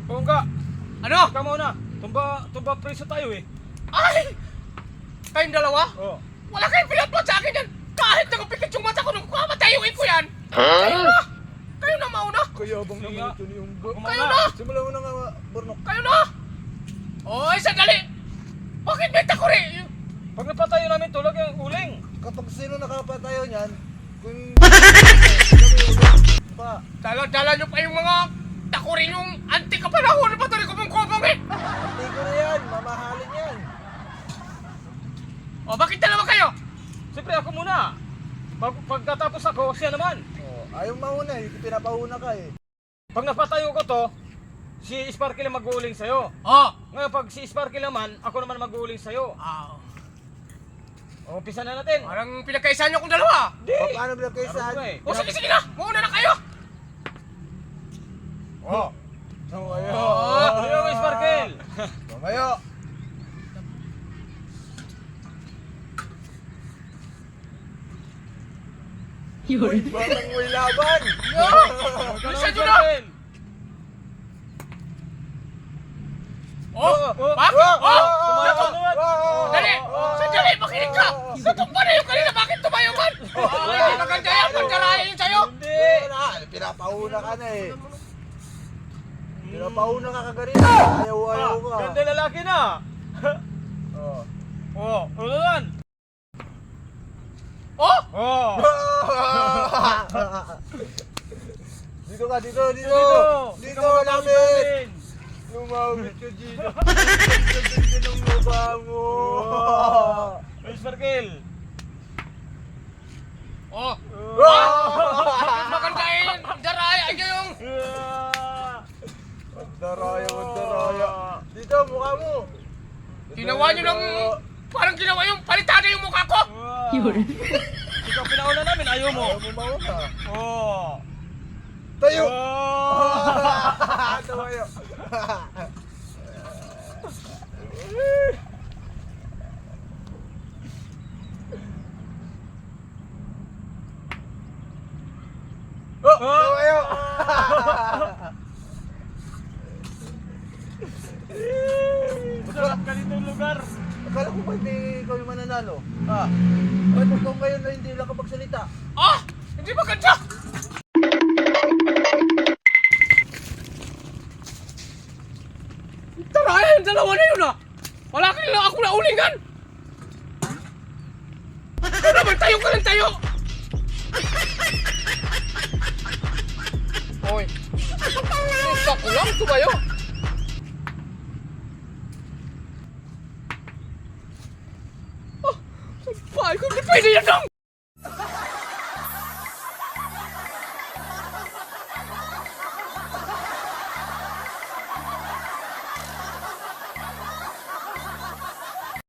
Oo nga. Ano? Ikaw muna. Tumba preso tayo eh. Ay! Kayong dalawa? Oo. Wala kayong pinatpat sa akin yan! Kahit nakapikit yung mata ko nung kamatayuin ko yan! Kayo na! Kayo na mauna! Kaya bang Sige. naman ito ni Umbo? Kayo na! Simula mo na nga, Burnok. Kayo na! Oy, sandali! Bakit may takuri? Pag napatayo namin tulog yung uling. Kapag sino nakapatayo niyan, kung... pa, Dala-dala nyo pa yung mga takuri yung antik kapanahon na patuloy ko mong kubong eh! hindi ko na yan, mamahalin yan. O, bakit dalawa kayo? Siyempre ako muna. Pagkatapos ako, siya naman. Oh, ayaw mauna eh, pinapauna ka eh. Pag napatayo ko to, si Sparky lang mag-uuling sa'yo. Oh! Ngayon pag si Sparky naman, ako naman mag-uuling sa'yo. O, umpisa na natin. Parang pinagkaisahan nyo akong dalawa! Di! O, paano ba kayo Ano ba eh? O, sige na! Mauna na kayo! Oh! Tumayo. Ayaw mo, Sparky! Tumayo. Uy, batang may laban. Bilisan nyo na! Oh! Bakit? Oh! Dali! Sandali! Makinig ka! Natumba na yung kanina! Bakit tumayo man? Hindi maganda yan! Pagkaraya yun sa'yo! Hindi! Pinapauna ka na eh. Pinapauna ka kaganina. Ayaw ka. Ganda lalaki na! Oh. Oh, ano naman? Oh! Oh! Dito ka, dito. Dito, lapit. Lumapit ka dito. Ganda ng mukha mo. Ay, Sparky! Oh! Ah! Bakit magandain? Daraya nyo yung... Daraya. Dito, mukha mo. Ginawa nyo ng... Parang ginawa yung palitada yung mukha ko! Ikaw pinauna namin, ayaw mo. Ayaw mo mauna. Oh! Tayo! Oh! Tumayo. Oh! Tumayo! Masarap ka dito lugar. Akala ko ba hindi ikaw yung mananalo? Ah, ba't ikaw ngayon na hindi lang kapagsalita? Ah! Hindi maganda! Daraya yung dalawa na yun ah! Wala ka lang ako na ulingan! Ano naman tayo ka lang tayo! Hoy! Isa ko lang tumayo! Oh! Sampay ko! Hindi pwede yan dong!